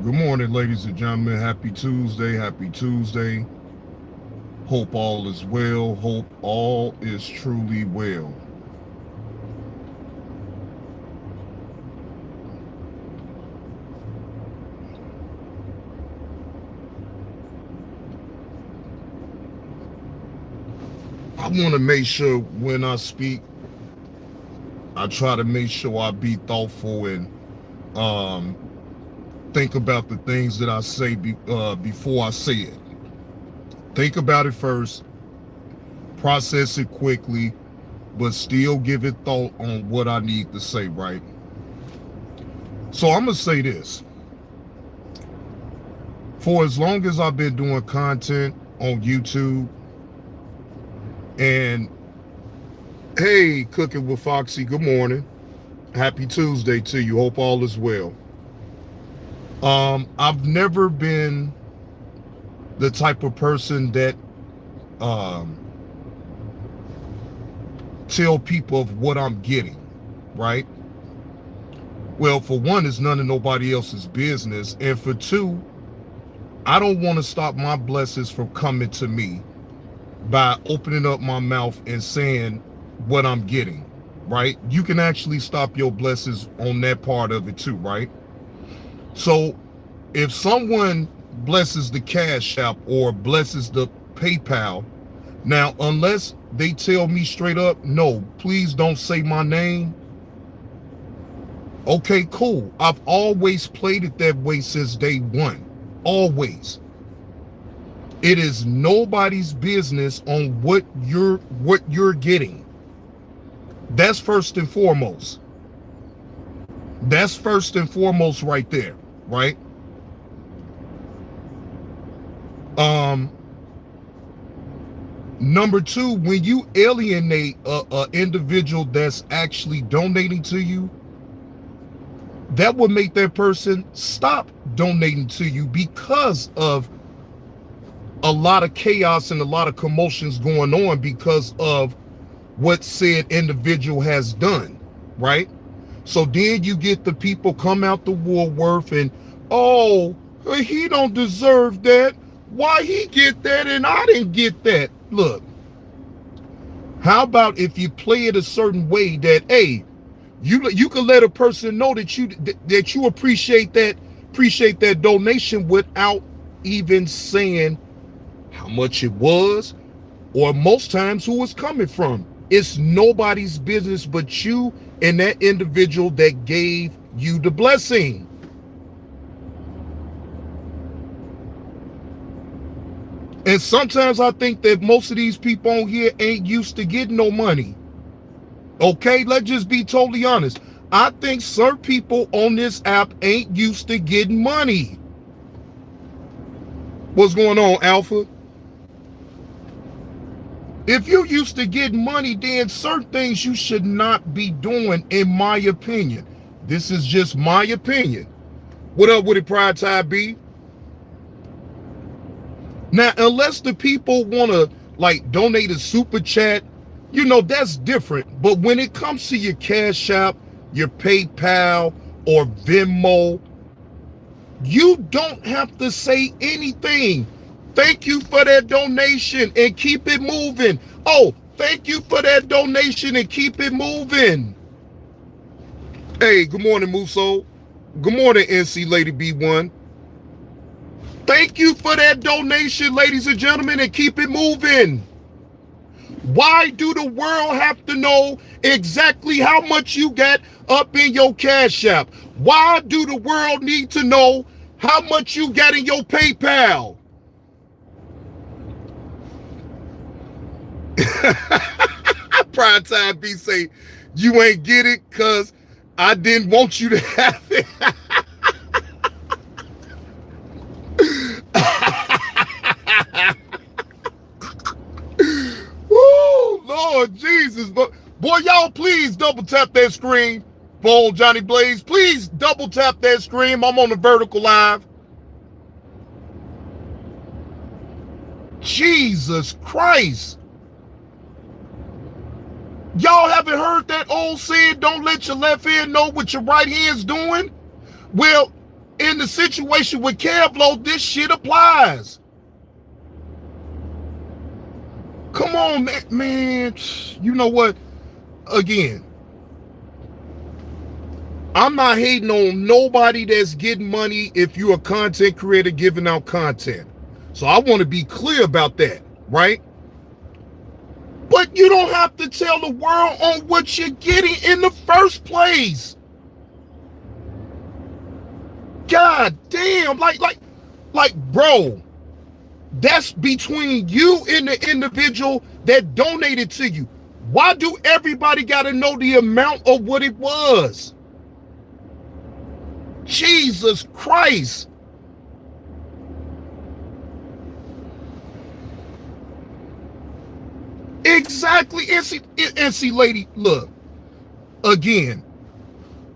Good morning, ladies and gentlemen. Happy Tuesday. Happy Tuesday. Hope all is well. Hope all is truly well. I want to make sure when I speak, I try to make sure I be thoughtful and think about the things that I say before I say it. Think about it first, process it quickly, but still give it thought on what I need to say, right? So I'm going to say this. For as long as I've been doing content on YouTube, and hey, Cooking with Foxy, good morning. Happy Tuesday to you. Hope all is well. I've never been the type of person that tell people of what I'm getting, right? Well, for one, it's none of nobody else's business. And for two, I don't want to stop my blessings from coming to me by opening up my mouth and saying what I'm getting, right? You can actually stop your blessings on that part of it too, right? So if someone blesses the Cash App or blesses the PayPal, now, unless they tell me straight up, no, please don't say my name. Okay, cool. I've always played it that way since day one. Always. It is nobody's business on what you're getting. That's first and foremost. That's first and foremost right there, right? Number two, when you alienate a individual that's actually donating to you, that would make that person stop donating to you because of a lot of chaos and a lot of commotions going on because of what said individual has done, right? So then you get the people come out the woodwork and, oh, he don't deserve that. Why he get that and I didn't get that? Look, how about if you play it a certain way that, hey, you can let a person know that you appreciate that donation without even saying how much it was, or most times who it's coming from. It's nobody's business but you and that individual that gave you the blessing. And sometimes I think that most of these people on here ain't used to getting no money. Okay, let's just be totally honest. I think certain people on this app ain't used to getting money. What's going on, Alpha? If you're used to getting money, then certain things you should not be doing, in my opinion. This is just my opinion. What up with it, Pride Tide B? Now, unless the people want to like donate a super chat, you know, that's different. But when it comes to your Cash App, your PayPal, or Venmo, you don't have to say anything. Thank you for that donation and keep it moving. Oh, thank you for that donation and keep it moving. Hey, good morning, Muso. Good morning, NC Lady B1. Thank you for that donation, ladies and gentlemen, and keep it moving. Why do the world have to know exactly how much you got up in your Cash App? Why do the world need to know how much you got in your PayPal? Prime Time B say, you ain't get it because I didn't want you to have it. Woo, Lord Jesus. But boy, y'all please double tap that screen. Phone Johnny Blaze, please double tap that screen. I'm on the vertical live. Jesus Christ. Y'all haven't heard that old saying, don't let your left hand know what your right hand's doing? Well, In the situation with Kevlo, this shit applies. Come on, man. You know what? Again, I'm not hating on nobody that's getting money if you're a content creator giving out content. So I want to be clear about that, right? But you don't have to tell the world on what you're getting in the first place. God damn, like, bro, that's between you and the individual that donated to you. Why do everybody got to know the amount of what it was? Jesus Christ. Exactly. And see, lady, look, again,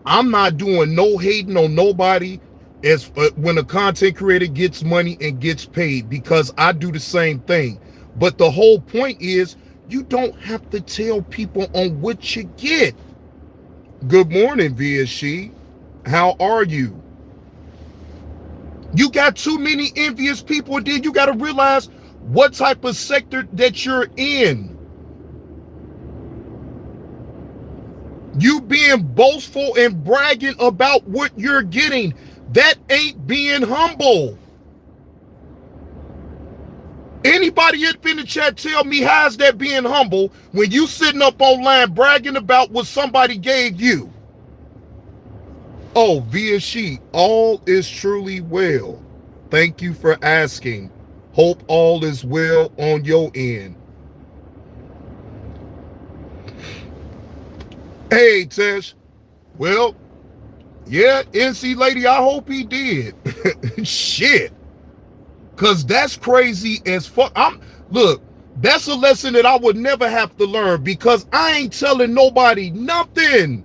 I'm not doing no hating on nobody as when a content creator gets money and gets paid, because I do the same thing. But the whole point is you don't have to tell people on what you get. Good morning, VSC. How are you? You got too many envious people, and then you got to realize what type of sector that you're in. You being boastful and bragging about what you're getting, that ain't being humble. Anybody up in the chat tell me, how's that being humble when you sitting up online bragging about what somebody gave you? Oh, VSC, all is truly well. Thank you for asking. Hope all is well on your end. Hey, Tesh. Well, yeah, NC lady, I hope he did. Shit. Cause that's crazy as fuck. Look, that's a lesson that I would never have to learn, because I ain't telling nobody nothing.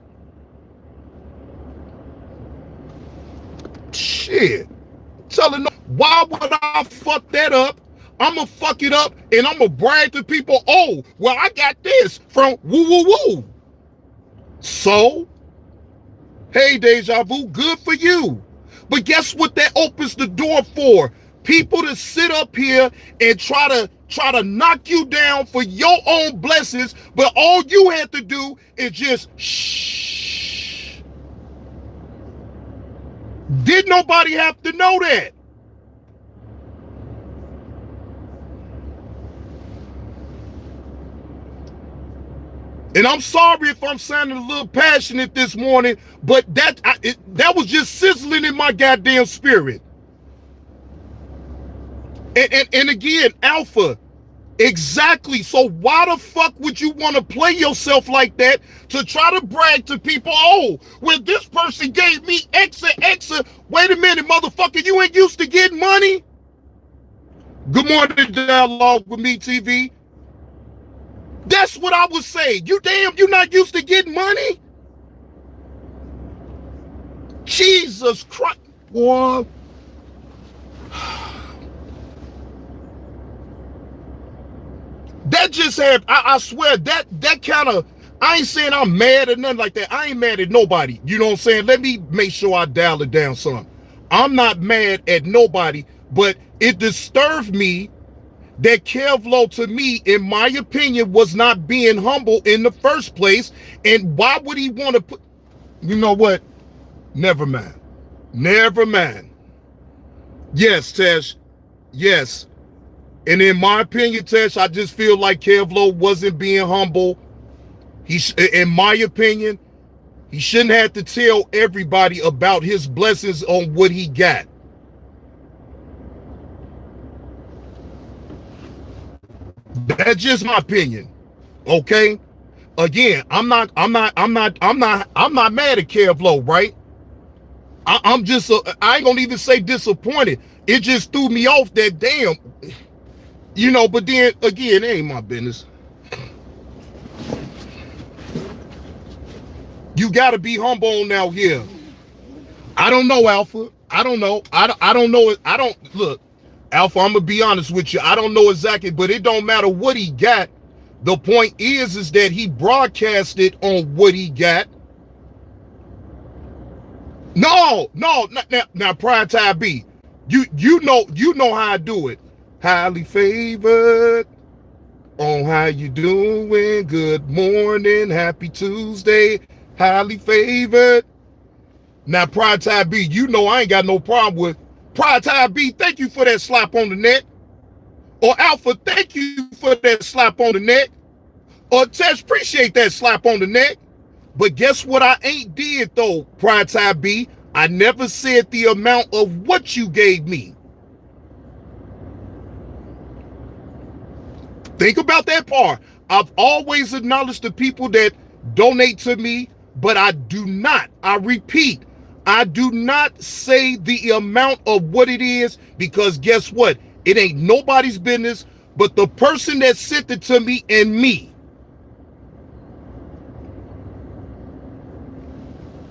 Shit. Why would I fuck that up? I'ma fuck it up and I'ma brag to people, oh, well, I got this from woo woo woo. So, hey, Deja Vu, good for you. But guess what that opens the door for? People to sit up here and try to knock you down for your own blessings, but all you had to do is just shh. Did nobody have to know that? And I'm sorry if I'm sounding a little passionate this morning, but that was just sizzling in my goddamn spirit. And again, Alpha, exactly. So why the fuck would you want to play yourself like that to try to brag to people? Oh, well, this person gave me X. Wait a minute, motherfucker, you ain't used to getting money? Good morning, Dialogue with Me TV. That's what I was saying. You not used to getting money? Jesus Christ. Boy. That just had, I swear, that kind of, I ain't saying I'm mad or nothing like that. I ain't mad at nobody. You know what I'm saying? Let me make sure I dial it down some. I'm not mad at nobody, but it disturbed me that Kevlo, to me, in my opinion, was not being humble in the first place. And why would he want to put, you know what? Never mind. Never mind. Yes, Tesh. Yes. And in my opinion, Tesh, I just feel like Kevlo wasn't being humble. In my opinion, he shouldn't have to tell everybody about his blessings on what he got. That's just my opinion. Okay? Again, I'm not mad at Kevlo, right? I'm just, I ain't gonna even say disappointed. It just threw me off that damn, you know, but then again, it ain't my business. You gotta be humble now here. I don't know, Alpha. I don't know. I don't know. I don't, look, Alpha, I'm gonna be honest with you. I don't know exactly, but it don't matter what he got. The point is that he broadcasted on what he got. Now, Prime Time B, you know how I do it. Highly favored. On how you doing? Good morning, happy Tuesday. Highly favored. Now, Prime Time B, you know I ain't got no problem with Prime Time B. Thank you for that slap on the neck. Or Alpha, thank you for that slap on the neck. Or Tesh, appreciate that slap on the neck. But guess what I ain't did though, Prime Time B? I never said the amount of what you gave me. Think about that part. I've always acknowledged the people that donate to me, but I repeat, I do not say the amount of what it is, because guess what? It ain't nobody's business but the person that sent it to me and me.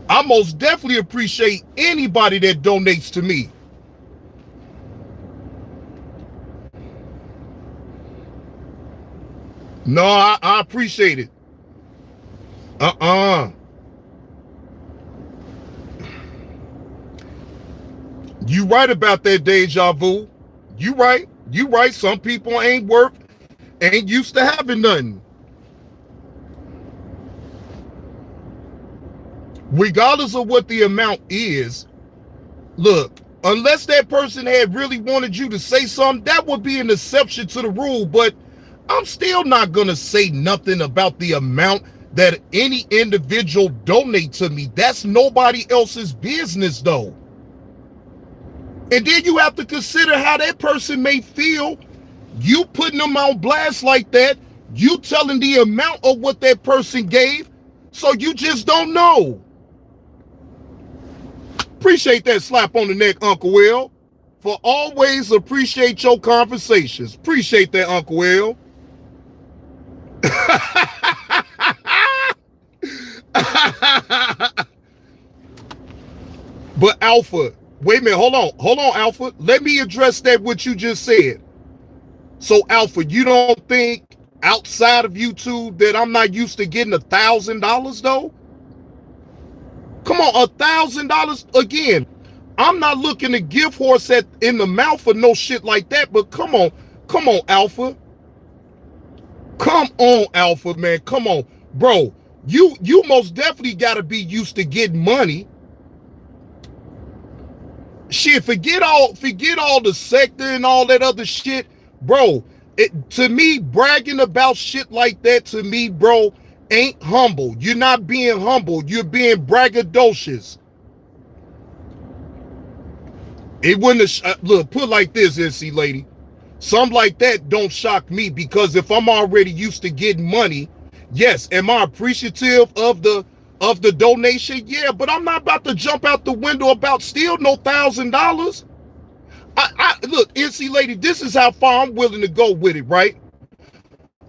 I most definitely appreciate anybody that donates to me. No, I appreciate it. You right about that, Deja Vu. You right. Some people ain't used to having nothing. Regardless of what the amount is, look, unless that person had really wanted you to say something, that would be an exception to the rule, but I'm still not going to say nothing about the amount that any individual donate to me. That's nobody else's business, though. And then you have to consider how that person may feel. You putting them on blast like that, you telling the amount of what that person gave, so you just don't know. Appreciate that slap on the neck, Uncle Will. For always appreciate your conversations. Appreciate that, Uncle Will. But Alpha, wait a minute, hold on, Alpha. Let me address that what you just said. So Alpha, you don't think outside of YouTube that I'm not used to getting $1,000 though? Come on, $1,000 again. I'm not looking to give horse in the mouth for no shit like that, but come on, Alpha. Come on, Alpha, man. Come on. Bro, you most definitely gotta be used to getting money. Shit, forget all the sector and all that other shit. Bro, to me, bragging about shit like that, to me, bro, ain't humble. You're not being humble. You're being braggadocious. It wouldn't have, look, put like this, NC lady. Something like that don't shock me, because if I'm already used to getting money, yes, am I appreciative of the donation? Yeah, but I'm not about to jump out the window about steal no $1,000. Look, NC lady, this is how far I'm willing to go with it, right?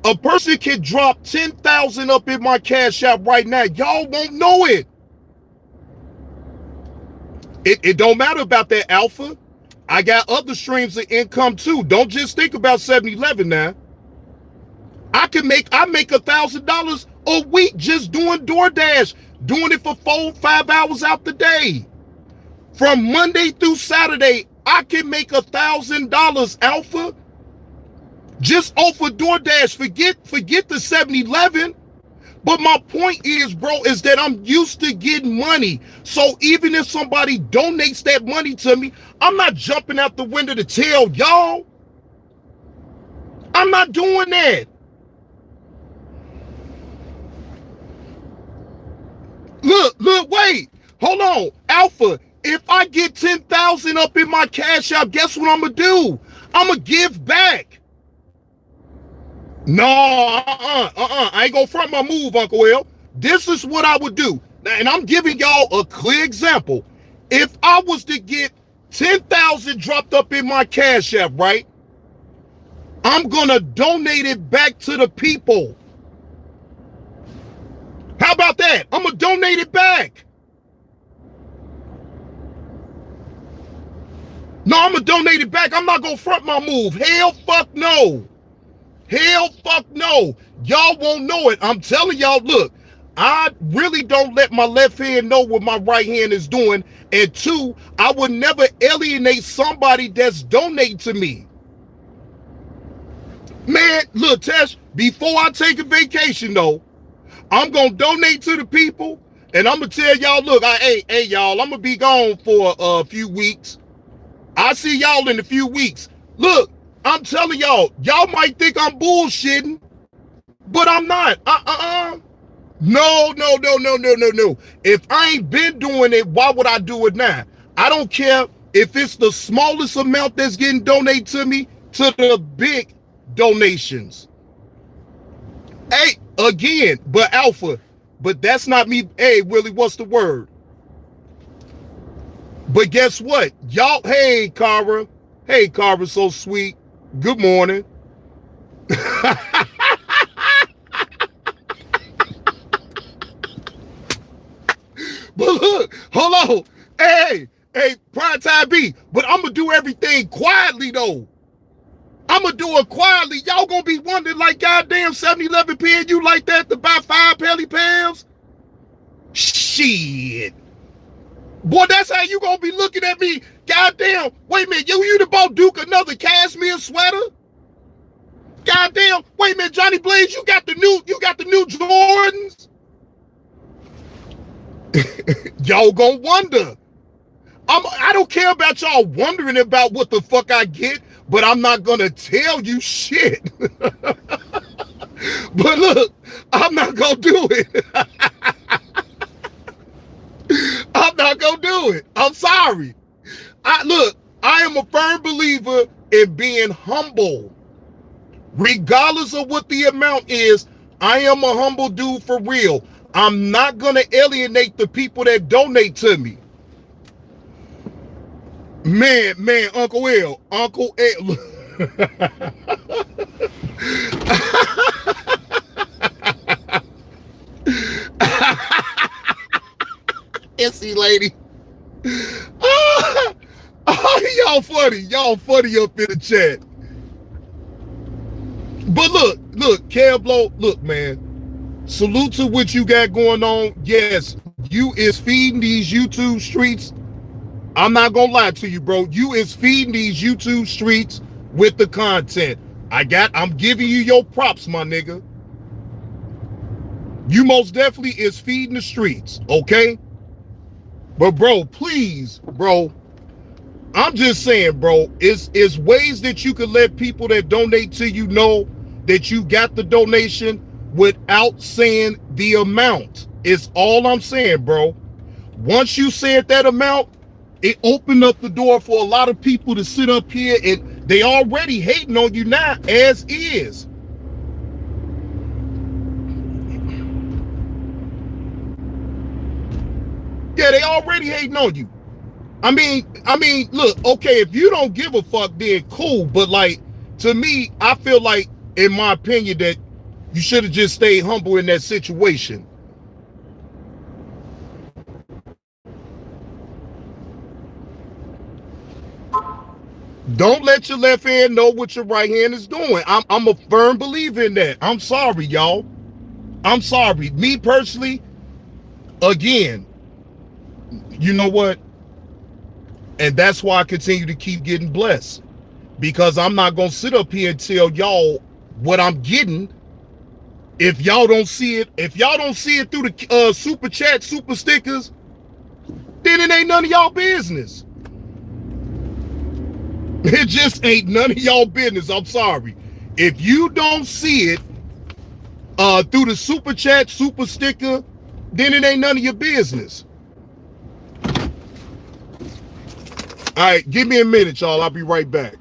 A person can drop 10,000 up in my Cash App right now. Y'all won't know it. It don't matter about that, Alpha. I got other streams of income too. Don't just think about 7-Eleven now. I make $1,000 a week just doing DoorDash, doing it for 4-5 hours out the day. From Monday through Saturday, I can make $1,000, Alpha. Just off of DoorDash. Forget the 7-Eleven. But my point is, bro, is that I'm used to getting money. So even if somebody donates that money to me, I'm not jumping out the window to tell y'all. I'm not doing that. Look, wait. Hold on. Alpha, if I get 10,000 up in my Cash App, guess what I'm going to do? I'm going to give back. No, I ain't gonna front my move, Uncle Will. This is what I would do. And I'm giving y'all a clear example. If I was to get 10,000 dropped up in my Cash App, right? I'm gonna donate it back to the people. How about that? I'm gonna donate it back. No, I'm gonna donate it back. I'm not gonna front my move. Hell fuck no. Hell fuck no. Y'all won't know it. I'm telling y'all, look, I really don't let my left hand know what my right hand is doing. And two, I would never alienate somebody that's donating to me. Man, look, Tesh, before I take a vacation though, I'm gonna donate to the people, and I'm gonna tell y'all, look, hey, y'all, I'm gonna be gone for a few weeks. I see y'all in a few weeks. Look, I'm telling y'all, y'all might think I'm bullshitting, but I'm not. No. If I ain't been doing it, why would I do it now? I don't care if it's the smallest amount that's getting donated to me to the big donations. Hey, again, but Alpha, but that's not me. Hey, Willie, what's the word? But guess what? Y'all, hey, Cara. Hey, Cara, so sweet. Good morning. But look, hold on. Hey, Prime Time B. But I'm going to do everything quietly, though. I'm going to do it quietly. Y'all going to be wondering, like, goddamn 7-Eleven paying you like that to buy 5 Pelly Pals? Shit. Boy, that's how you going to be looking at me. Goddamn. Wait a minute. You the bought Duke another cashmere sweater? Goddamn. Wait a minute, Johnny Blaze, you got the new Jordans? Y'all gonna wonder. I don't care about y'all wondering about what the fuck I get, but I'm not gonna tell you shit. But look, I'm not gonna do it. I'm not gonna do it. I'm sorry. I am a firm believer in being humble. Regardless of what the amount is, I am a humble dude for real. I'm not gonna alienate the people that donate to me. Man, Uncle L. Itsy lady. Y'all funny. Y'all funny up in the chat. But look, Kevlo, look, man. Salute to what you got going on. Yes, you is feeding these YouTube streets. I'm not gonna lie to you, bro. You is feeding these YouTube streets with the content. I'm giving you your props, my nigga. You most definitely is feeding the streets, okay? But bro, please, bro, I'm just saying, bro, it's ways that you can let people that donate to you know that you got the donation without saying the amount. It's all I'm saying, bro. Once you said that amount, it opened up the door for a lot of people to sit up here, and they already hating on you now as is. Yeah, they already hating on you. I mean, look, okay, if you don't give a fuck, then cool. But like, to me, I feel like, in my opinion, that you should have just stayed humble in that situation. Don't let your left hand know what your right hand is doing. I'm a firm believer in that. I'm sorry, y'all. I'm sorry. Me personally, again, you know what? And that's why I continue to keep getting blessed. Because I'm not going to sit up here and tell y'all what I'm getting if y'all don't see it. If y'all don't see it through the super chat, super stickers, then it ain't none of y'all business. It just ain't none of y'all business. I'm sorry. If you don't see it through the super chat, super sticker, then it ain't none of your business. All right, give me a minute, y'all. I'll be right back.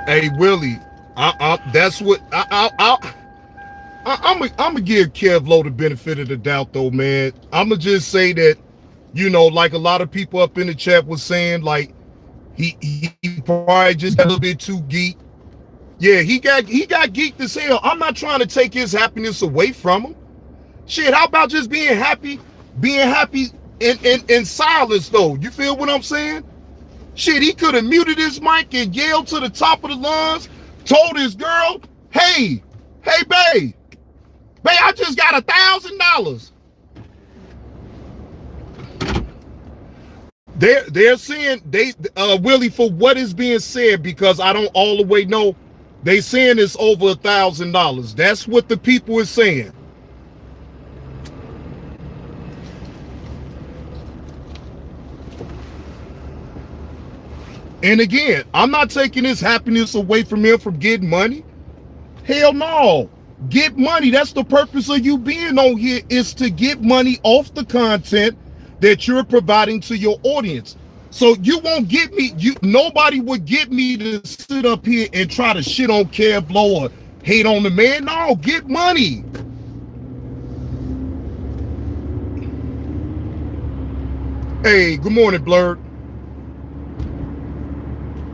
Hey Willie, that's what I'm gonna give Kev Low the benefit of the doubt though, man. I'm gonna just say that, like a lot of people up in the chat was saying, like he probably just got a little bit too geek. Yeah, he got geeked as hell. I'm not trying to take his happiness away from him. Shit, how about just being happy in silence though? You feel what I'm saying? Shit, he could have muted his mic and yelled to the top of the lungs, told his girl, hey, babe, I just got $1,000. They're saying Willie, for what is being said, because I don't all the way know, they saying it's over $1,000. That's what the people is saying. And again, I'm not taking his happiness away from him from getting money. Hell no. Get money. That's the purpose of you being on here, is to get money off the content that you're providing to your audience. So you won't get me, nobody would get me to sit up here and try to shit on Kev Low or hate on the man. No, get money. Hey, good morning, Blurred.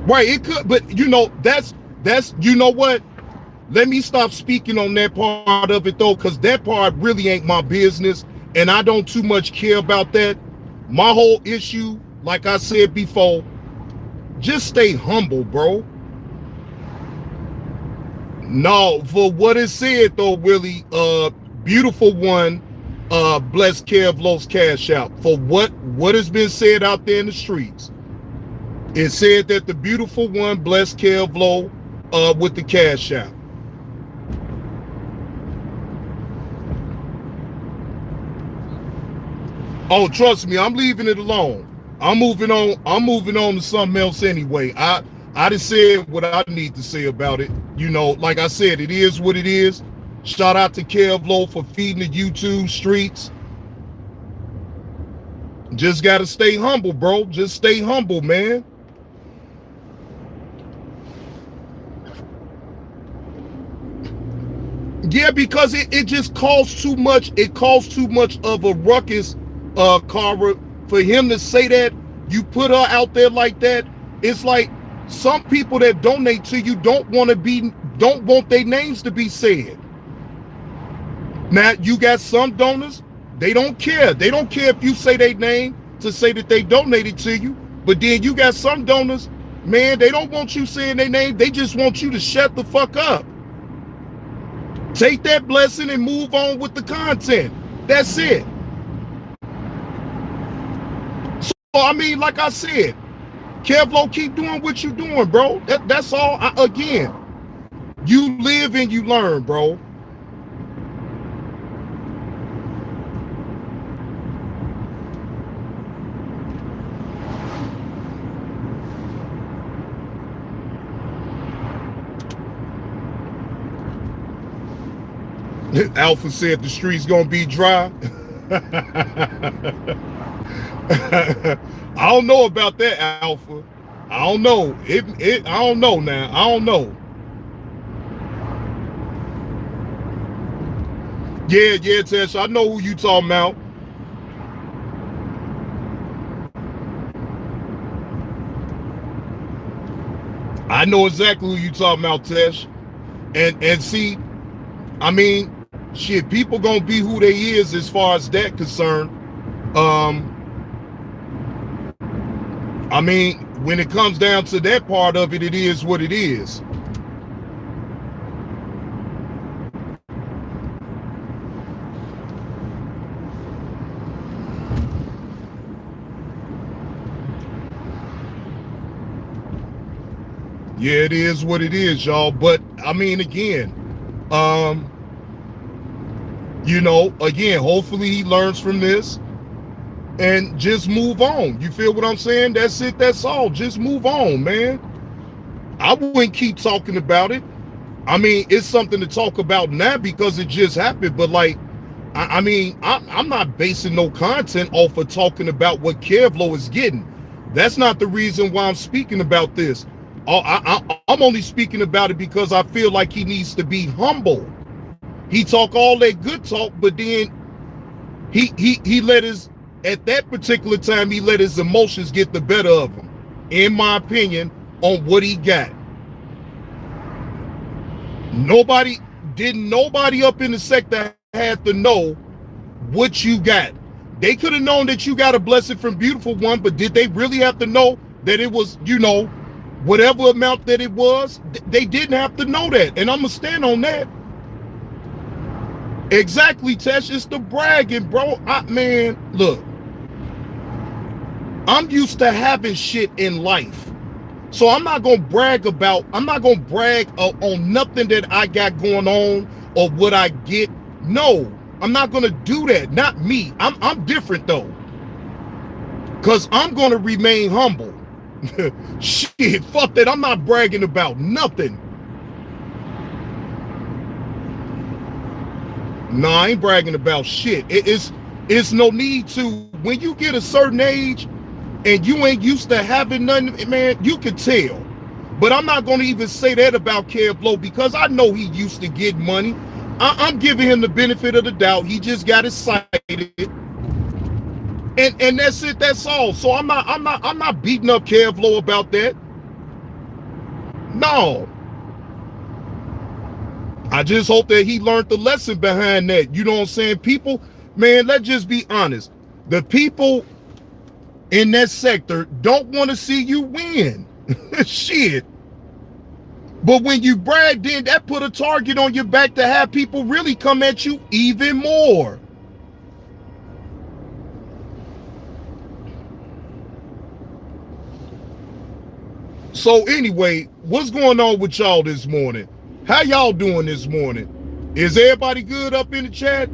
Right, it could, but that's you know what? Let me stop speaking on that part of it though, because that part really ain't my business, and I don't too much care about that. My whole issue, like I said before, just stay humble, bro. No, for what is said though, Willie, beautiful one, bless Kev Low's cash out. For what has been said out there in the streets. It said that the beautiful one blessed Kev Low with the cash out. Oh, trust me, I'm leaving it alone. I'm moving on to something else anyway. I just said what I need to say about it. Like I said, it is what it is. Shout out to Kev Low for feeding the YouTube streets. Just gotta stay humble, bro. Just stay humble, man. Yeah, because it just costs too much. It costs too much of a ruckus, Cara, for him to say that. You put her out there like that. It's like some people that donate to you don't want their names to be said. Now you got some donors, they don't care. They don't care if you say their name to say that they donated to you. But then you got some donors, man, they don't want you saying their name. They just want you to shut the fuck up. Take that blessing and move on with the content. That's it. So, I mean, like I said, Kev Low, keep doing what you're doing, bro. That's all. Again, you live and you learn, bro. Alpha said the street's gonna be dry. I don't know about that, Alpha. I don't know. I don't know now. I don't know. Yeah, Tess. I know who you talking about. I know exactly who you talking about, Tesh. And see, I mean, shit, people gonna be who they is as far as that concerned. I mean, when it comes down to that part of it, it is what it is. Yeah, it is what it is, y'all. But I mean, again, again, hopefully he learns from this and just move on. You feel what I'm saying? That's it. That's all. Just move on, man. I wouldn't keep talking about it. I mean, it's something to talk about now because it just happened. But like, I mean, I'm not basing no content off of talking about what Kev Low is getting. That's not the reason why I'm speaking about this. I'm only speaking about it because I feel like he needs to be humble. He talk all that good talk, but then he let his, at that particular time, he let his emotions get the better of him, in my opinion, on what he got. Nobody up in the sector had to know what you got. They could have known that you got a blessed from beautiful one, but did they really have to know that it was, whatever amount that it was? They didn't have to know that, and I'm gonna stand on that. Exactly, Tesh. It's the bragging, bro. Man, look, I'm used to having shit in life. So I'm not gonna brag on nothing that I got going on or what I get. No, I'm not gonna do that. Not me. I'm different though. Cause I'm gonna remain humble. Shit, fuck that. I'm not bragging about nothing. No, I ain't bragging about shit. It's no need to. When you get a certain age and you ain't used to having nothing, man, you can tell. But I'm not going to even say that about Kev Lowe because I know he used to get money. I'm giving him the benefit of the doubt. He just got excited. And that's it, that's all. So I'm not beating up Kev Lowe about that. No. I just hope that he learned the lesson behind that. You know what I'm saying? People, man, let's just be honest. The people in that sector don't want to see you win. Shit. But when you brag, then that put a target on your back to have people really come at you even more. So anyway, what's going on with y'all this morning? How y'all doing this morning? Is everybody good up in the chat?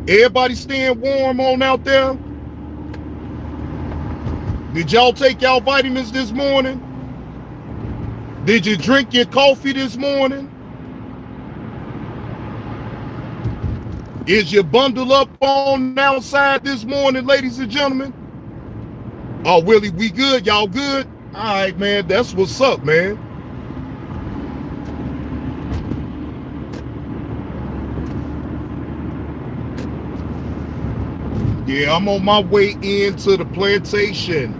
Everybody staying warm on out there? Did y'all take y'all vitamins this morning? Did you drink your coffee this morning? Is you bundled up on outside this morning, ladies and gentlemen? Oh, Willie, we good? Y'all good? All right, man, that's what's up, man. Yeah, I'm on my way into the plantation.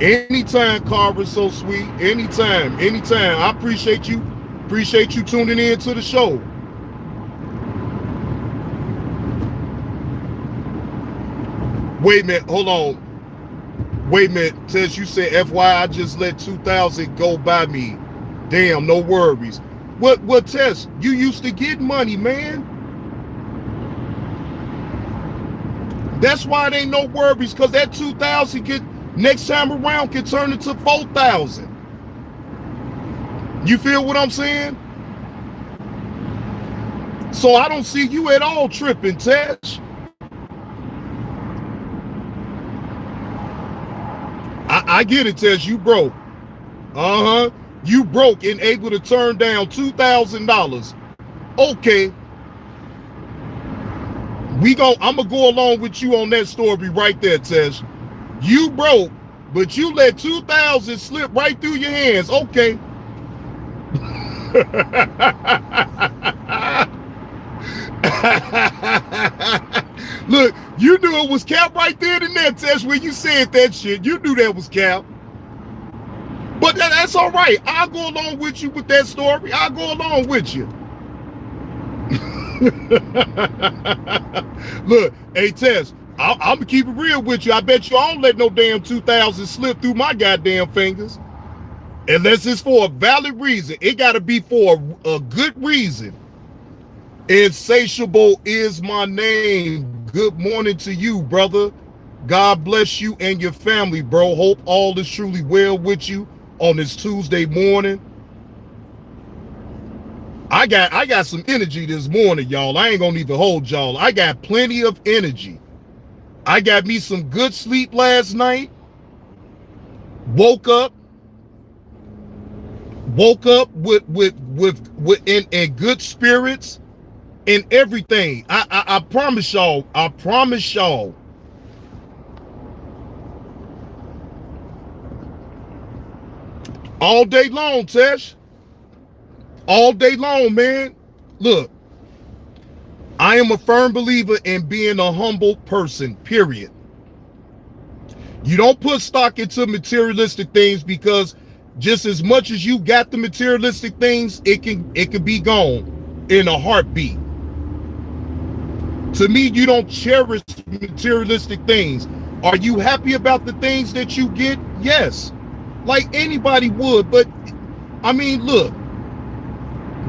Anytime, Carver, so sweet. Anytime. I appreciate you. Appreciate you tuning in to the show. Wait a minute, hold on. Wait a minute, Tess, you said FYI, I just let 2,000 go by me. Damn, no worries. What, Tess, you used to get money, man. That's why it ain't no worries, because that 2,000 next time around can turn into 4,000. You feel what I'm saying? So I don't see you at all tripping, Tesh. I get it, Tesh. You broke. You broke and able to turn down $2,000. Okay. I'm gonna go along with you on that story right there, Tesh. You broke, but you let 2,000 slip right through your hands. Okay. Look, you knew it was cap right there in that Tesh when you said that shit. You knew that was cap. But that's all right. I'll go along with you with that story. I'll go along with you. Look, hey Tess, I'm gonna keep it real with you. I bet you I don't let no damn 2,000 slip through my goddamn fingers. Unless it's for a valid reason. It gotta be for a good reason. Insatiable is my name. Good morning to you, brother. God bless you and your family, bro. Hope all is truly well with you on this Tuesday morning. I got some energy this morning, y'all. I ain't gonna even hold y'all. I got plenty of energy. I got me some good sleep last night. Woke up with in good spirits and everything. I promise y'all. I promise y'all. All day long, Tesh. All day long, man. Look, I am a firm believer in being a humble person, period. You don't put stock into materialistic things, because just as much as you got the materialistic things, it can be gone in a heartbeat. To me, you don't cherish materialistic things. Are you happy about the things that you get? Yes. Like anybody would, but I mean, look,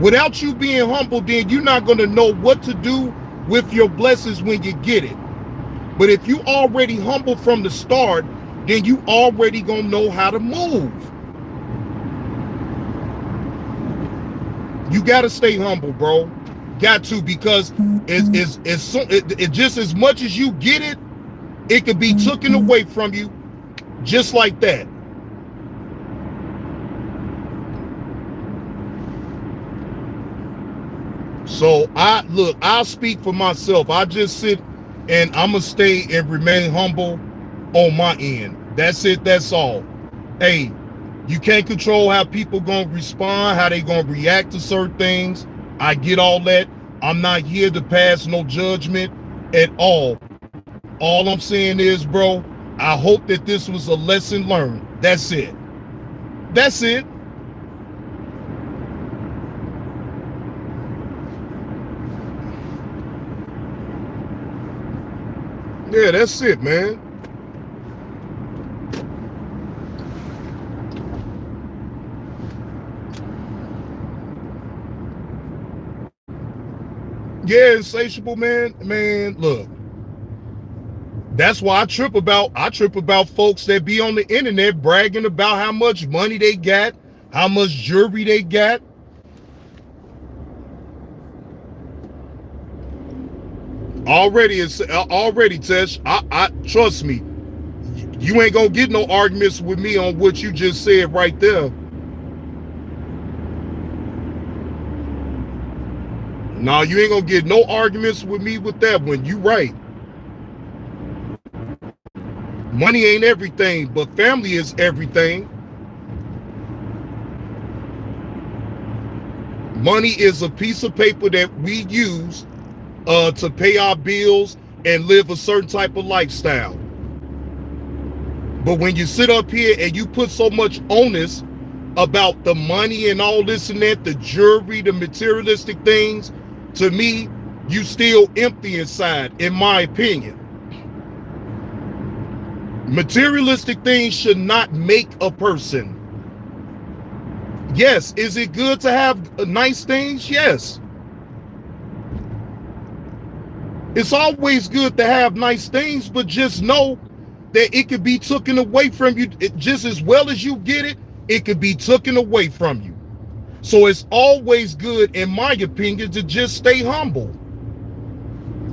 without you being humble, then you're not going to know what to do with your blessings when you get it. But if you already humble from the start, then you already going to know how to move. You got to stay humble, bro. Got to, because it just as much as you get it, it could be taken away from you just like that. So I'll speak for myself. I just sit and I'm going to stay and remain humble on my end. That's it. That's all. Hey, you can't control how people going to respond, how they going to react to certain things. I get all that. I'm not here to pass no judgment at all. All I'm saying is, bro, I hope that this was a lesson learned. That's it. That's it. Yeah, that's it, man. Yeah, insatiable, man. Man, look. That's why I trip about folks that be on the internet bragging about how much money they got, how much jewelry they got. Already, Tesh. I trust me. You ain't gonna get no arguments with me on what you just said right there. No, you ain't gonna get no arguments with me with that one. You right. Money ain't everything, but family is everything. Money is a piece of paper that we use to pay our bills and live a certain type of lifestyle. But when you sit up here and you put so much onus about the money and all this and that, the jewelry, the materialistic things, to me, you still empty inside, in my opinion. Materialistic things should not make a person. Yes, is it good to have nice things? Yes. It's always good to have nice things, but just know that it could be taken away from you. Just as well as you get it, it could be taken away from you. So it's always good, in my opinion, to just stay humble.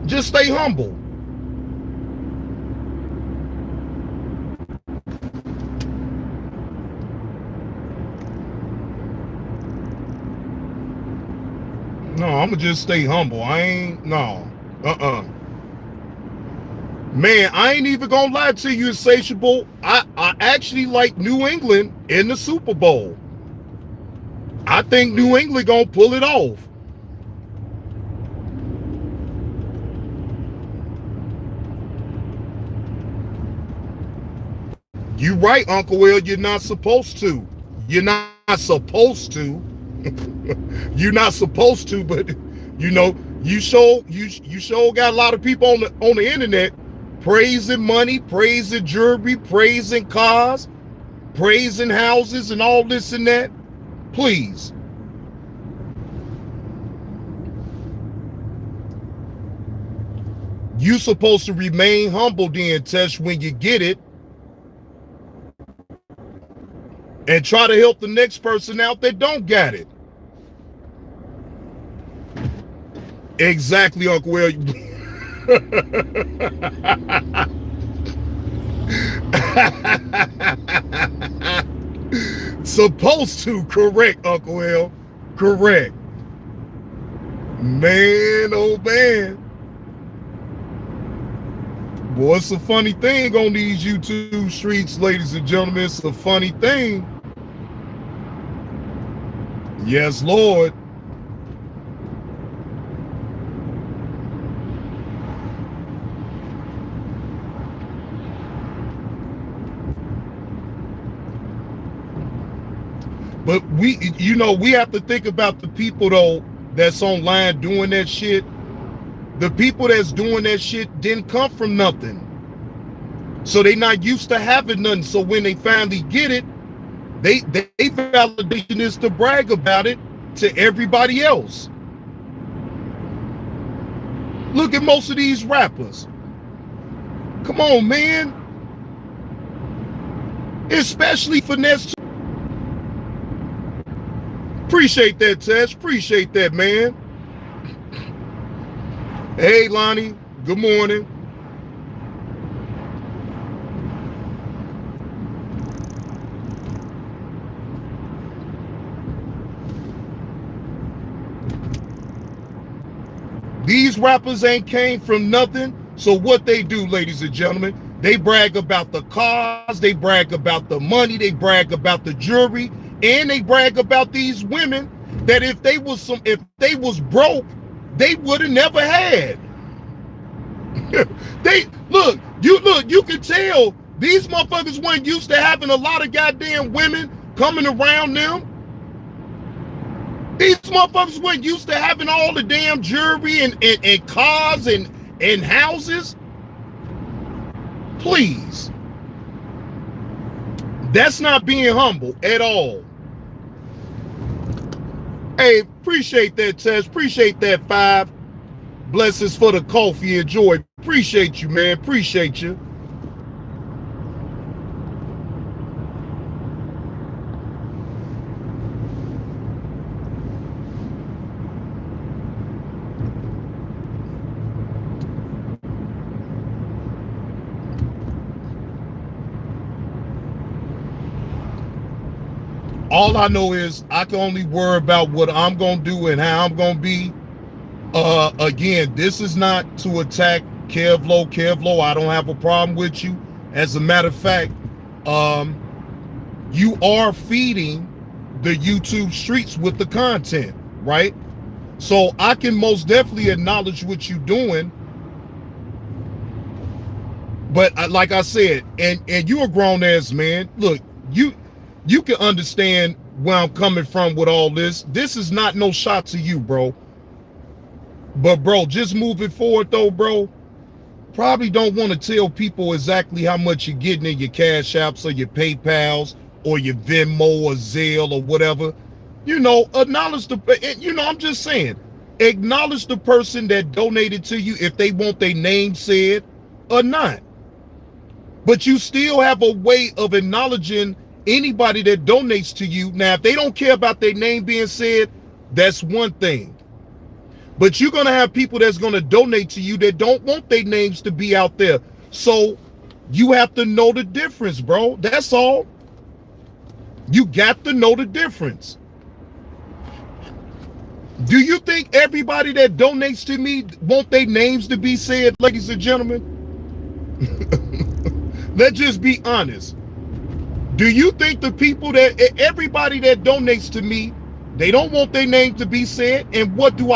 Just stay humble. No, I'm gonna just stay humble. I ain't, no. Man, I ain't even gonna lie to you, Insatiable. I actually like New England in the Super Bowl. I think New England gonna pull it off. You right, Uncle Will. You're not supposed to. You're not supposed to. You're not supposed to, but you know, you sure got a lot of people on the internet praising money, praising jewelry, praising cars, praising houses, and all this and that. Please. You supposed to remain humble then, Tesh, when you get it, and try to help the next person out that don't got it. Exactly, Uncle Will. Supposed to, correct, Uncle Will. Correct. Man, oh man. Boy, it's a funny thing on these YouTube streets, ladies and gentlemen. It's a funny thing. Yes, Lord. But we have to think about the people though that's online doing that shit. The people that's doing that shit didn't come from nothing. So they not used to having nothing. So when they finally get it, they validation is to brag about it to everybody else. Look at most of these rappers. Come on, man. Especially Finesse. Appreciate that, Tesh. Appreciate that, man. Hey, Lonnie. Good morning. These rappers ain't came from nothing. So what they do, ladies and gentlemen, they brag about the cars, they brag about the money, they brag about the jewelry, and they brag about these women that if they was broke, they would have never had. You can tell these motherfuckers weren't used to having a lot of goddamn women coming around them. These motherfuckers weren't used to having all the damn jewelry and cars and houses. Please. That's not being humble at all. Hey, appreciate that, Tess. Appreciate that 5. Blessings for the coffee and joy. Appreciate you, man. Appreciate you. All I know is I can only worry about what I'm going to do and how I'm going to be. Again, this is not to attack Kevlo. Kevlo, I don't have a problem with you. As a matter of fact, you are feeding the YouTube streets with the content, right? So I can most definitely acknowledge what you're doing. But like I said, and you're a grown ass man. Look, you can understand where I'm coming from with all this. This is not no shot to you, bro. But bro, just moving forward though, bro, probably don't want to tell people exactly how much you're getting in your Cash Apps or your PayPals or your Venmo or Zelle or whatever. You know, acknowledge I'm just saying, acknowledge the person that donated to you if they want their name said or not. But you still have a way of acknowledging anybody that donates to you. Now, if they don't care about their name being said, that's one thing. But you're going to have people that's going to donate to you that don't want their names to be out there. So you have to know the difference, bro. That's all. You got to know the difference. Do you think everybody that donates to me want their names to be said, ladies and gentlemen? Let's just be honest. Do you think the people everybody that donates to me, they don't want their name to be said? And what do?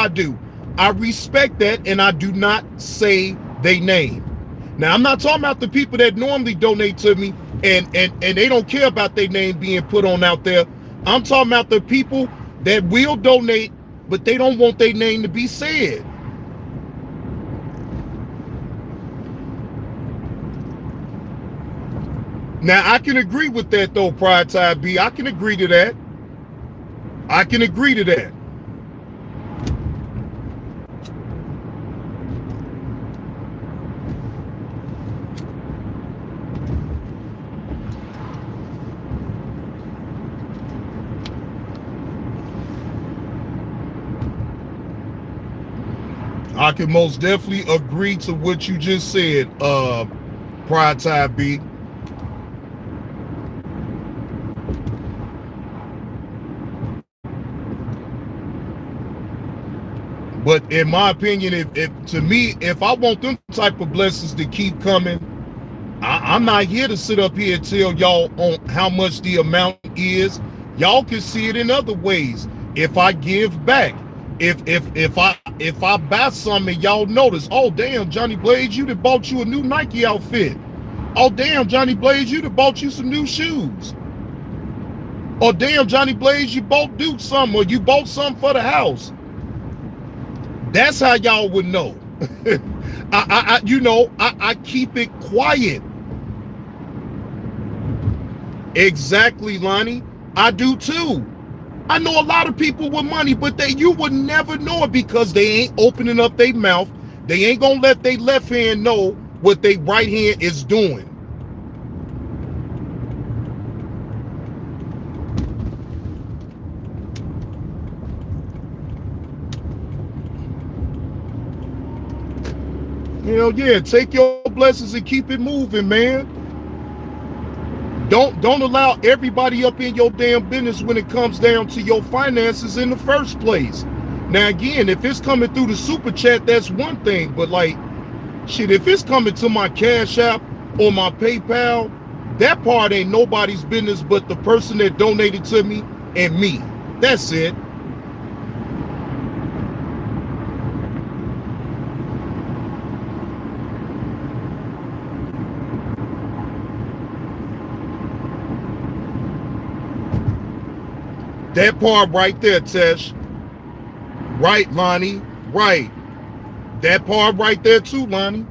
I respect that, and I do not say their name. Now, I'm not talking about the people that normally donate to me and they don't care about their name being put on out there. I'm talking about the people that will donate, but they don't want their name to be said. Now, I can agree with that, though, Pride Tide B. I can agree to that. I can agree to that. I can most definitely agree to what you just said, Pride Tide B. But in my opinion, if I want them type of blessings to keep coming, I'm not here to sit up here and tell y'all on how much the amount is. Y'all can see it in other ways. If I give back, if I buy something and y'all notice, oh damn, Johnny Blaze, you that bought you a new Nike outfit. Oh damn, Johnny Blaze, you that bought you some new shoes. Or damn, Johnny Blaze, you bought Duke something, or you bought something for the house. That's how y'all would know. I keep it quiet. Exactly, Lonnie. I do too. I know a lot of people with money, but you would never know it because they ain't opening up their mouth. They ain't gonna let their left hand know what their right hand is doing. Hell yeah, take your blessings and keep it moving, man. Don't allow everybody up in your damn business when it comes down to your finances in the first place. Now again, if it's coming through the super chat, that's one thing. But like, shit, if it's coming to my Cash App or my PayPal, that part ain't nobody's business but the person that donated to me and me. That's it. That part right there, Tesh. Right, Lonnie. Right. That part right there too, Lonnie.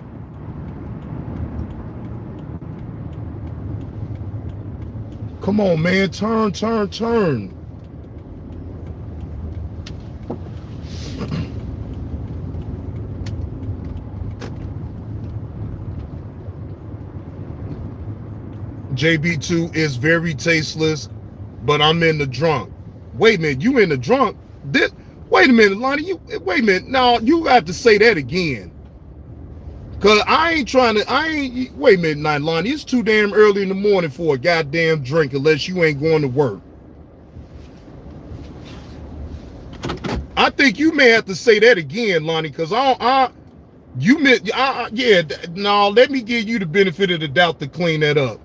Come on, man. Turn. JB2 is very tasteless, but I'm in the drunk. Wait a minute, you in the drunk? Wait a minute, Lonnie. Wait a minute. Now you got to say that again. Cause wait a minute, now, Lonnie. It's too damn early in the morning for a goddamn drink unless you ain't going to work. I think you may have to say that again, Lonnie, cause let me give you the benefit of the doubt to clean that up.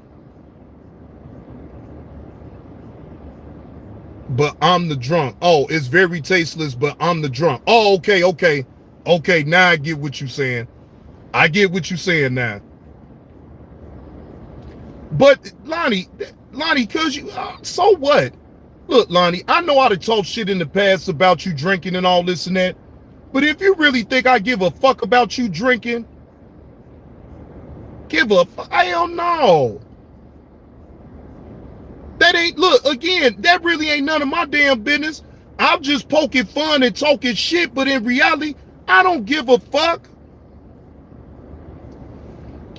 But I'm the drunk. Oh, it's very tasteless, but I'm the drunk. Oh, okay. Now I get what you're saying. I get what you're saying now. But Lonnie, cause you, so what? Look, Lonnie, I know how to talk shit in the past about you drinking and all this and that. But if you really think I give a fuck about you drinking, hell no. That really ain't none of my damn business. I'm just poking fun and talking shit, but in reality, I don't give a fuck.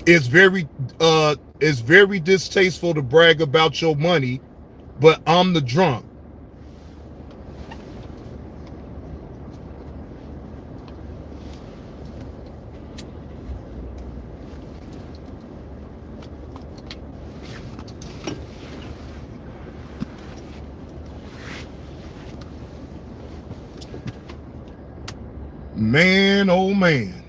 It's very distasteful to brag about your money, but I'm the drunk. Man, oh man.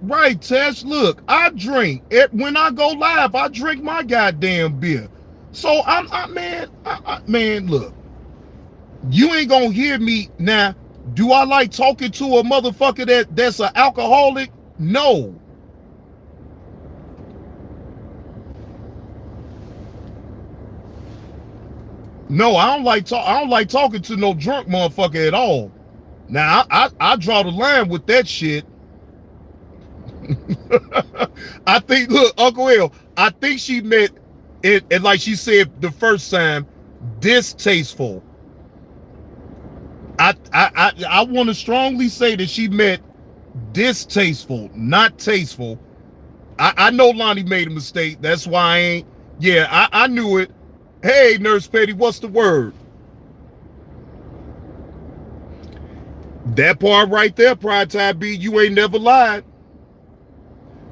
Right, Tess. Look, I drink. When I go live, I drink my goddamn beer. So man, look. You ain't gonna hear me now. Do I like talking to a motherfucker that's an alcoholic? No. No, I don't like talking to no drunk motherfucker at all. Now I draw the line with that shit. I think, look, Uncle L, I think she meant it, and like she said the first time, distasteful. I want to strongly say that she meant distasteful, not tasteful. I know Lonnie made a mistake. That's why I ain't. Yeah, I knew it. Hey, Nurse Petty, what's the word? That part right there, Pride Tide B, you ain't never lied.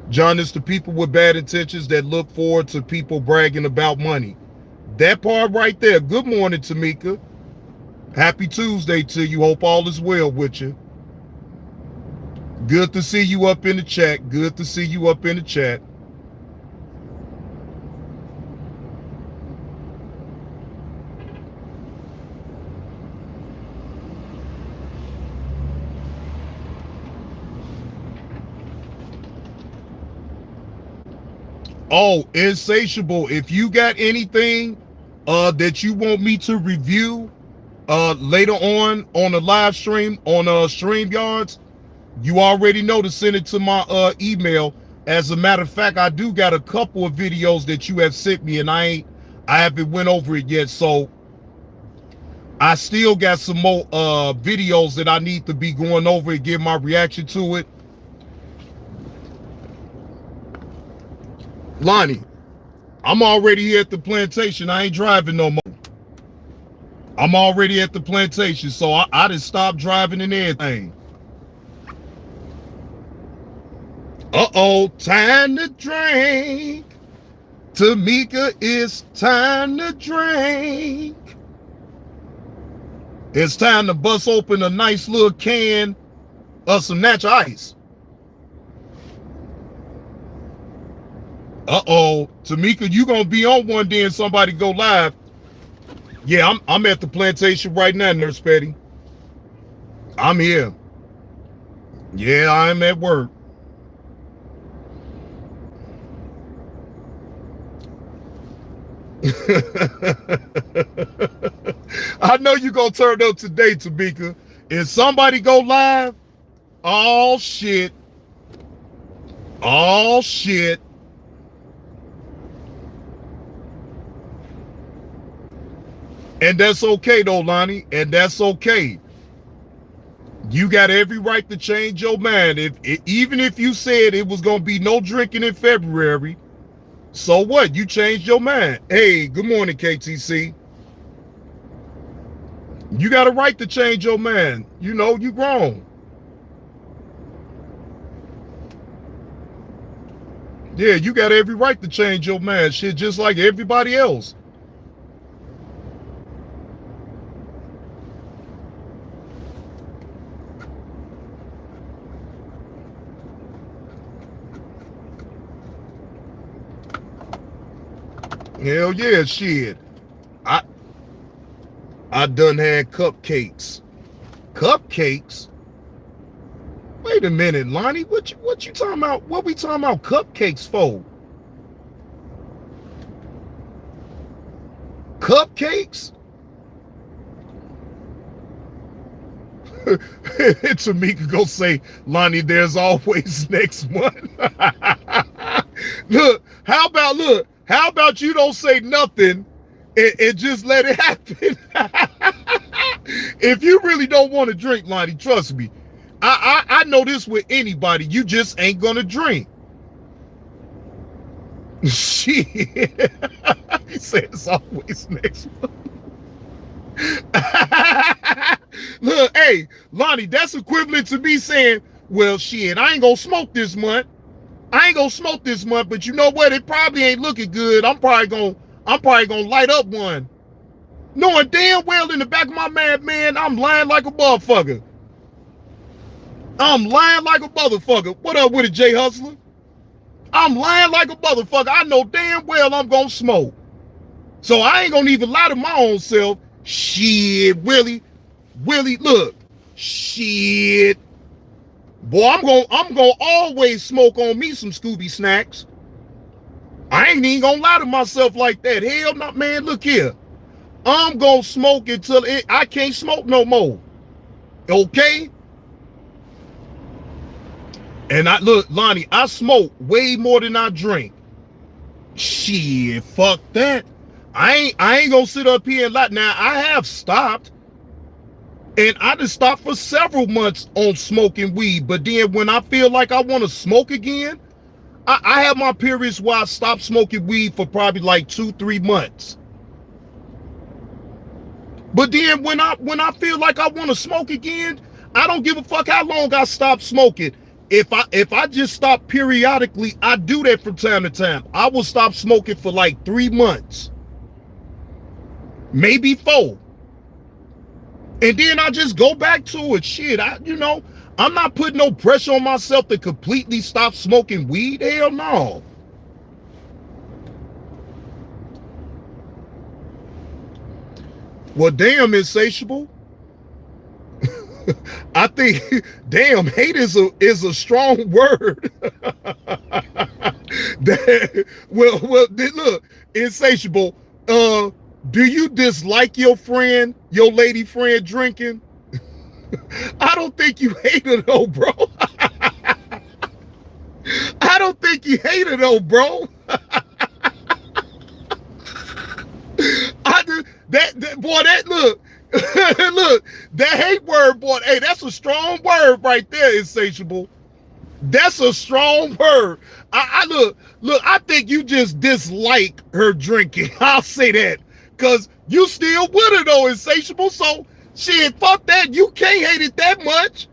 John, it's the people with bad intentions that look forward to people bragging about money. That part right there. Good morning, Tamika. Happy Tuesday to you. Hope all is well with you. Good to see you up in the chat. Good to see you up in the chat. Oh, Insatiable, if you got anything that you want me to review later on the live stream on StreamYards, you already know to send it to my email. As a matter of fact, I do got a couple of videos that you have sent me, and I haven't went over it yet. So I still got some more videos that I need to be going over and give my reaction to it. Lonnie, I'm already here at the plantation. I ain't driving no more. I'm already at the plantation, so I just stopped driving and everything. Uh-oh, time to drink. Tamika, it's time to drink. It's time to bust open a nice little can of some natural ice. Uh-oh, Tamika, you gonna be on one day and somebody go live. Yeah, I'm at the plantation right now, Nurse Petty. I'm here. Yeah, I'm at work. I know you gonna turn up today, Tamika. If somebody go live, oh shit. Oh shit. And that's okay though, Lonnie. And that's okay. You got every right to change your mind. Even if you said it was gonna be no drinking in February, so what? You changed your mind. Hey, good morning, KTC. You got a right to change your mind. You know, you grown. Yeah, you got every right to change your mind. Shit, just like everybody else. Hell yeah, shit. I done had cupcakes. Cupcakes? Wait a minute, Lonnie. What you talking about? What we talking about cupcakes for? Cupcakes? Tamika go say, Lonnie, there's always next month. Look, how about you don't say nothing and just let it happen? If you really don't want to drink, Lonnie, trust me. I know this with anybody. You just ain't gonna drink. Shit. He said it's always next month. Look, hey, Lonnie, that's equivalent to me saying, well, shit, I ain't gonna smoke this month. But you know what? It probably ain't looking good. I'm probably gonna light up one. Knowing damn well in the back of my mind, man, I'm lying like a motherfucker. What up with it, Jay Hustler? I'm lying like a motherfucker. I know damn well I'm gonna smoke. So I ain't gonna even lie to my own self. Shit, Willie, look. Shit. Boy, I'm gonna always smoke on me some Scooby snacks. I ain't even gonna lie to myself like that. Hell no, man, look here. I'm gonna smoke until I can't smoke no more. Okay? And look, Lonnie, I smoke way more than I drink. Shit, fuck that. I ain't gonna sit up here and lie. Now, I have stopped. And I just stopped for several months on smoking weed. But then when I feel like I want to smoke again, I have my periods where I stop smoking weed for probably like 2-3 months. But then when I feel like I want to smoke again, I don't give a fuck how long I stop smoking. If I just stop periodically, I do that from time to time. I will stop smoking for like 3 months. Maybe 4. And then I just go back to it. Shit, I'm not putting no pressure on myself to completely stop smoking weed. Hell no. Well, damn, Insatiable. I think, damn, hate is a strong word. Look, insatiable. Do you dislike your friend, your lady friend drinking? I don't think you hate her though, bro. I don't think you hate her though, bro. Look, look, that hate word, boy. Hey, that's a strong word right there, insatiable. That's a strong word. Look, I think you just dislike her drinking. I'll say that. Cause you still with her though, insatiable. So shit, fuck that. You can't hate it that much.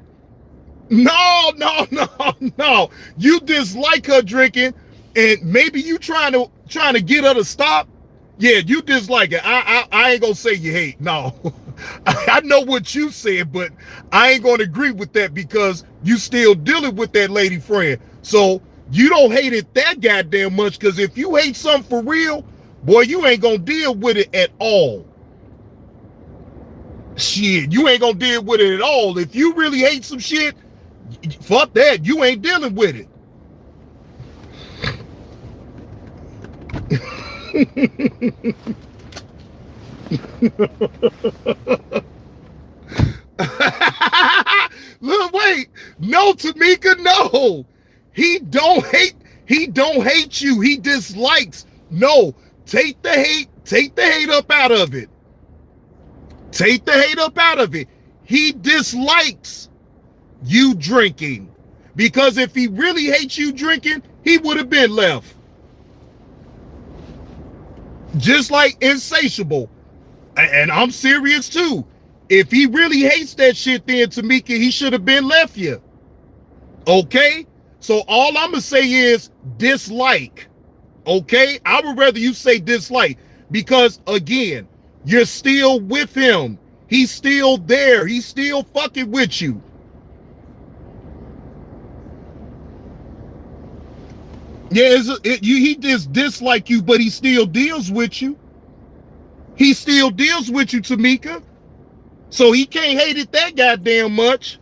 No. You dislike her drinking, and maybe you trying to get her to stop. Yeah, you dislike it. I ain't gonna say you hate. No. I know what you said, but I ain't gonna agree with that because you still dealing with that lady friend. So you don't hate it that goddamn much, because if you hate something for real, boy, you ain't gonna deal with it at all. Shit, you ain't gonna deal with it at all. If you really hate some shit, fuck that. You ain't dealing with it. Look, wait. No, Tamika, no. He don't hate you. He dislikes. No, take the hate up out of it. Take the hate up out of it. He dislikes you drinking. Because if he really hates you drinking, he would have been left. Just like insatiable. And I'm serious too. If he really hates that shit, then Tamika, he should have been left you. Okay? So all I'm gonna say is dislike. Okay? I would rather you say dislike, because again, you're still with him. He's still there. He's still fucking with you. Yeah, he just dislike you, but he still deals with you. He still deals with you, Tamika. So he can't hate it that goddamn much.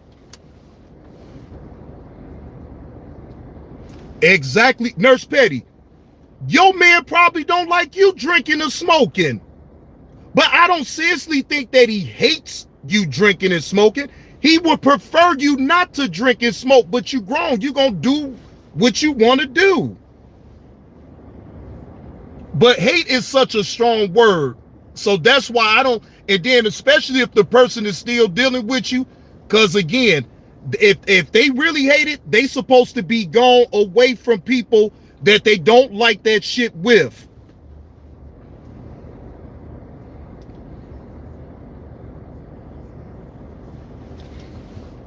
Exactly. Nurse Petty, your man probably don't like you drinking or smoking. But I don't seriously think that he hates you drinking and smoking. He would prefer you not to drink and smoke, but you grown. You gonna do what you want to do. But hate is such a strong word. So that's why I don't, and then especially if the person is still dealing with you, because again, if they really hate it, they supposed to be gone away from people that they don't like that shit with.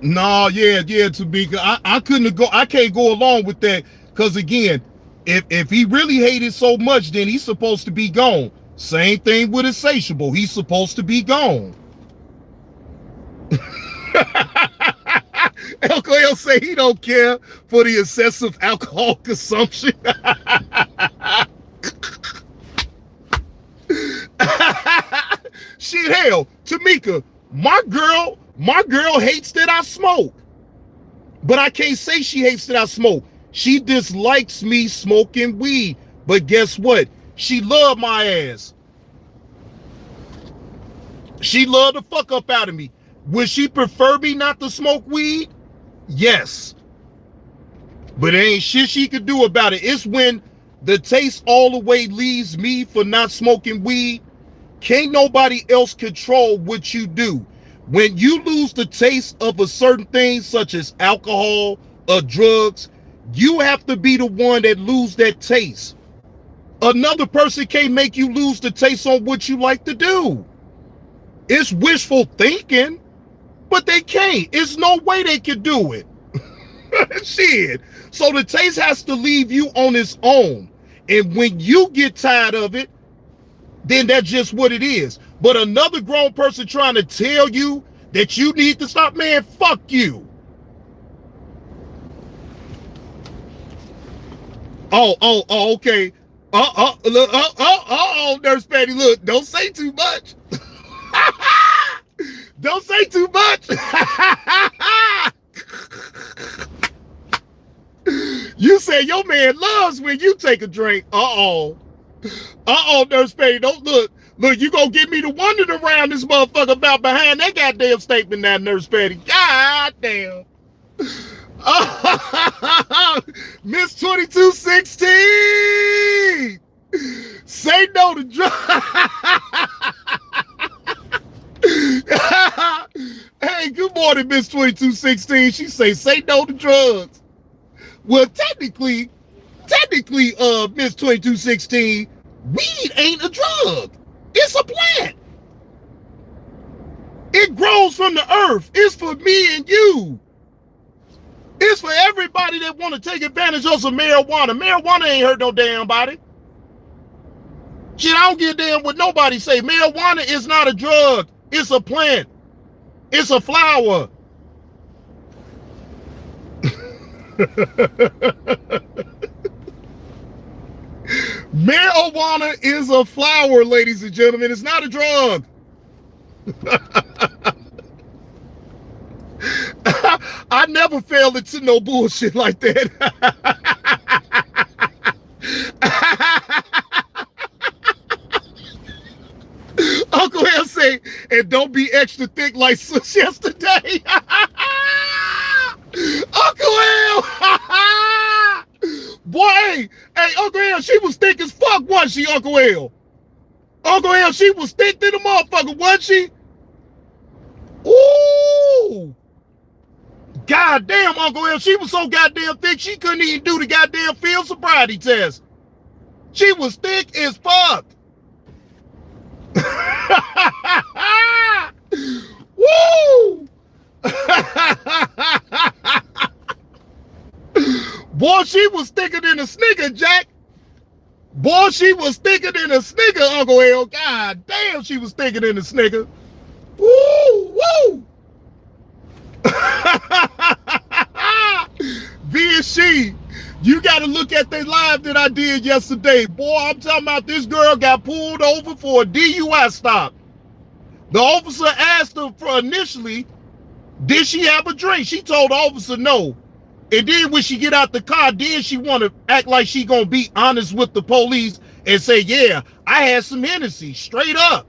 No, yeah, Tamika. I can't go along with that. Because again, if he really hated so much, then he's supposed to be gone. Same thing with insatiable. He's supposed to be gone. LKL say he don't care for the excessive alcohol consumption. Shit, hell, Tamika, my girl hates that I smoke. But I can't say she hates that I smoke. She dislikes me smoking weed. But guess what? She loved my ass. She loved the fuck up out of me. Would she prefer me not to smoke weed? Yes. But there ain't shit she could do about it. It's when the taste all the way leaves me for not smoking weed. Can't nobody else control what you do. When you lose the taste of a certain thing, such as alcohol or drugs, you have to be the one that lose that taste. Another person can't make you lose the taste on what you like to do. It's wishful thinking, but they can't. It's no way they can do it. Shit. So the taste has to leave you on its own. And when you get tired of it, then that's just what it is. But another grown person trying to tell you that you need to stop, man, fuck you. Okay. Nurse Patty, look, don't say too much. Don't say too much. You say your man loves when you take a drink. Nurse Patty, don't look. Look, you gonna get me to wondering around this motherfucker about behind that goddamn statement now, Nurse Patty. God damn. Miss 2216. Say no to drugs. Hey, good morning, Miss 2216. She say no to drugs. Well, technically, Miss 2216, weed ain't a drug. It's a plant. It grows from the earth. It's for me and you. It's for everybody that want to take advantage of some marijuana. Marijuana ain't hurt no damn body. Shit, I don't give a damn what nobody say. Marijuana is not a drug. It's a plant. It's a flower. Marijuana is a flower, ladies and gentlemen. It's not a drug. I never fell into no bullshit like that. Uncle L say, and don't be extra thick like sis yesterday. Uncle L. Boy, hey, Uncle L, she was thick as fuck, wasn't she, Uncle L? Uncle L, she was thick to the motherfucker, wasn't she? Ooh. God damn, Uncle L, she was so goddamn thick, she couldn't even do the goddamn field sobriety test. She was thick as fuck. Woo! Boy, she was thicker than a Snicker, Jack. Boy, she was thicker than a Snicker, Uncle L. God damn, she was thicker than a Snicker. Woo! Woo! V and she, you got to look at the live that I did yesterday. Boy, I'm talking about this girl got pulled over for a DUI stop. The officer asked her for initially, did she have a drink? She told the officer no. And then when she get out the car, then she want to act like she gonna be honest with the police and say, yeah, I had some Hennessy, straight up.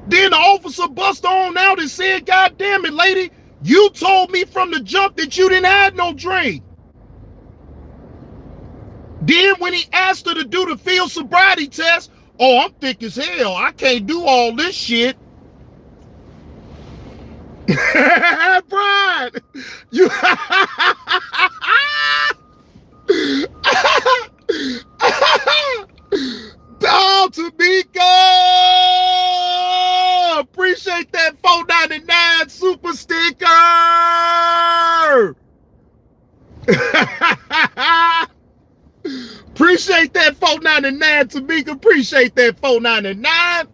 Then the officer bust on out and said, God damn it, lady, you told me from the jump that you didn't have no drink. Then when he asked her to do the field sobriety test, oh, I'm thick as hell. I can't do all this shit. Brian, you oh, Tamika, appreciate that $4.99 super sticker. Appreciate that $4.99, Tamika. Appreciate that $4.99.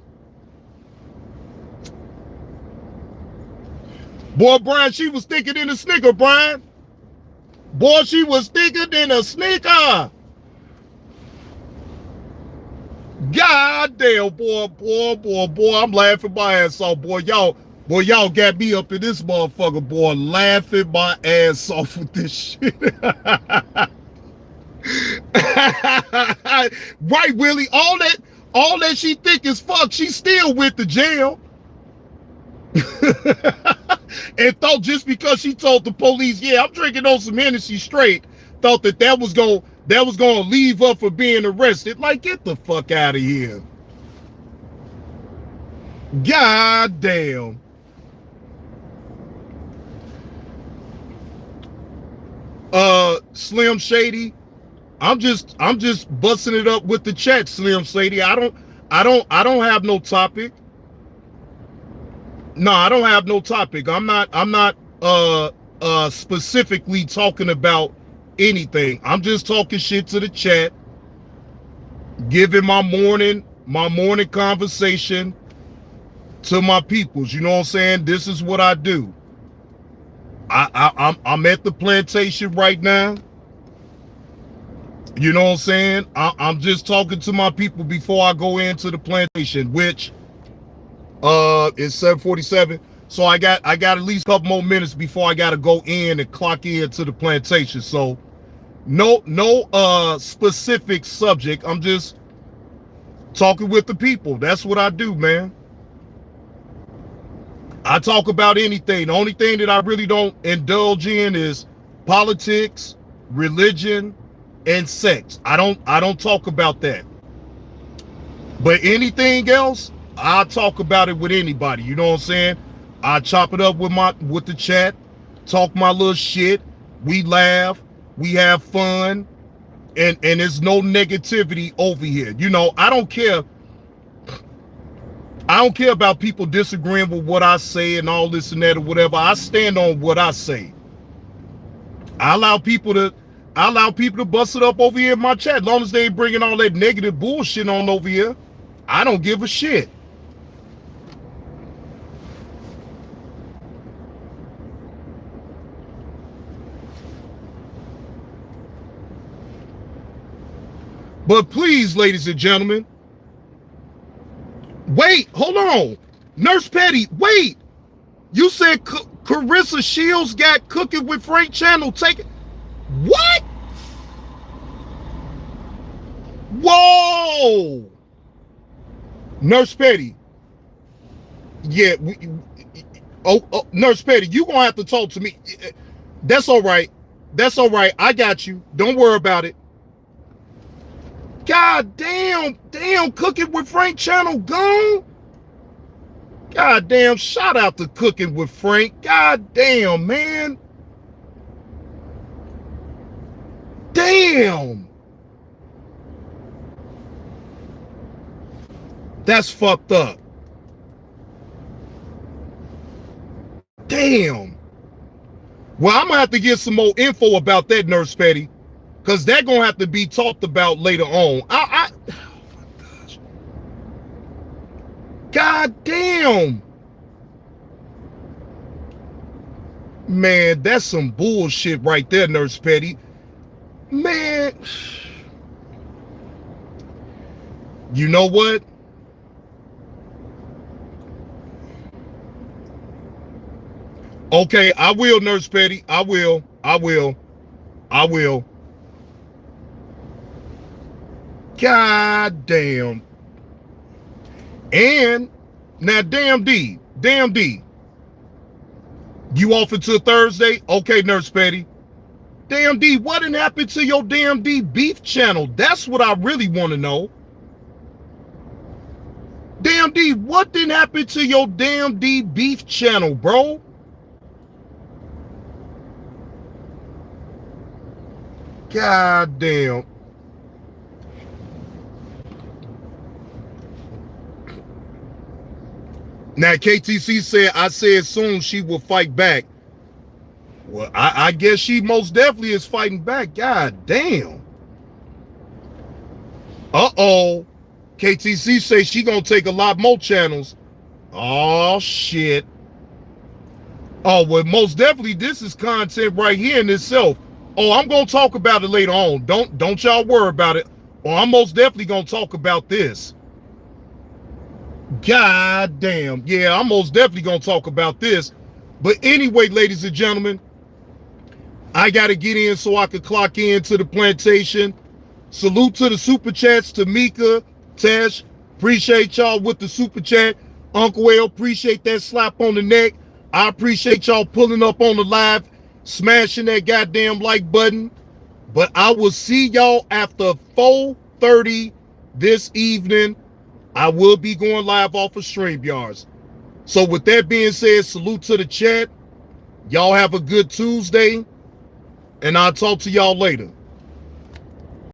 Boy, Brian, she was thicker than a Snicker, Brian. Boy, she was thicker than a Snicker. God damn, boy, I'm laughing my ass off, boy. Y'all got me up in this motherfucker, boy, laughing my ass off with this shit. Right, Willie, all that she thick as fuck, she still went to jail. And thought just because she told the police, yeah, I'm drinking on some Hennessy straight, thought that was gonna leave her for being arrested. Like, get the fuck out of here. God damn. Slim Shady, I'm just busting it up with the chat, Slim Shady. I don't have no topic. No, I don't have no topic. I'm not specifically talking about anything. I'm just talking shit to the chat, giving my morning conversation to my peoples. You know what I'm saying? This is what I do. I'm at the plantation right now. You know what I'm saying? I'm just talking to my people before I go into the plantation, which it's 7:47. So I got at least a couple more minutes before I got to go in and clock in to the plantation. So no specific subject. I'm just talking with the people. That's what I do, man. I talk about anything. The only thing that I really don't indulge in is politics, religion, and sex. I don't talk about that. But anything else, I'll talk about it with anybody. You know what I'm saying? I chop it up with the chat, talk my little shit. We laugh, we have fun, and there's no negativity over here. You know, I don't care. I don't care about people disagreeing with what I say and all this and that or whatever. I stand on what I say. I allow people to bust it up over here in my chat. As long as they ain't bringing all that negative bullshit on over here, I don't give a shit. But please, ladies and gentlemen, wait, hold on. Nurse Petty, wait. You said Carissa Shields got Cooking with Frank channel taken. What? Whoa. Nurse Petty. Yeah. Nurse Petty, you going to have to talk to me. That's all right. That's all right. I got you. Don't worry about it. God damn, Cooking with Frank channel gone. God damn, shout out to Cooking with Frank. God damn, man. Damn. That's fucked up. Damn. Well, I'm gonna have to get some more info about that, Nurse Petty. Because they're going to have to be talked about later on. Oh my gosh. God damn. Man, that's some bullshit right there, Nurse Petty. Man. You know what? Okay, I will, Nurse Petty. I will. God damn. And now, damn D. You off until Thursday? Okay, Nurse Petty. Damn D, what done happened to your damn D beef channel? That's what I really want to know. Damn D, what done happened to your damn D beef channel, bro? God damn. Now, KTC said, I said soon she will fight back. Well, I guess she most definitely is fighting back. God damn. Uh-oh. KTC says she gonna take a lot more channels. Oh, shit. Oh, well, most definitely this is content right here in itself. Oh, I'm gonna talk about it later on. Don't y'all worry about it. Or I'm most definitely gonna talk about this. God damn. Yeah, I'm most definitely going to talk about this. But anyway, ladies and gentlemen, I got to get in so I can clock in to the plantation. Salute to the super chats, to Mika, Tesh. Appreciate y'all with the super chat. Uncle L, appreciate that slap on the neck. I appreciate y'all pulling up on the live, smashing that goddamn like button. But I will see y'all after 4:30 this evening. I will be going live off of StreamYards. So with that being said, salute to the chat. Y'all have a good Tuesday, and I'll talk to y'all later.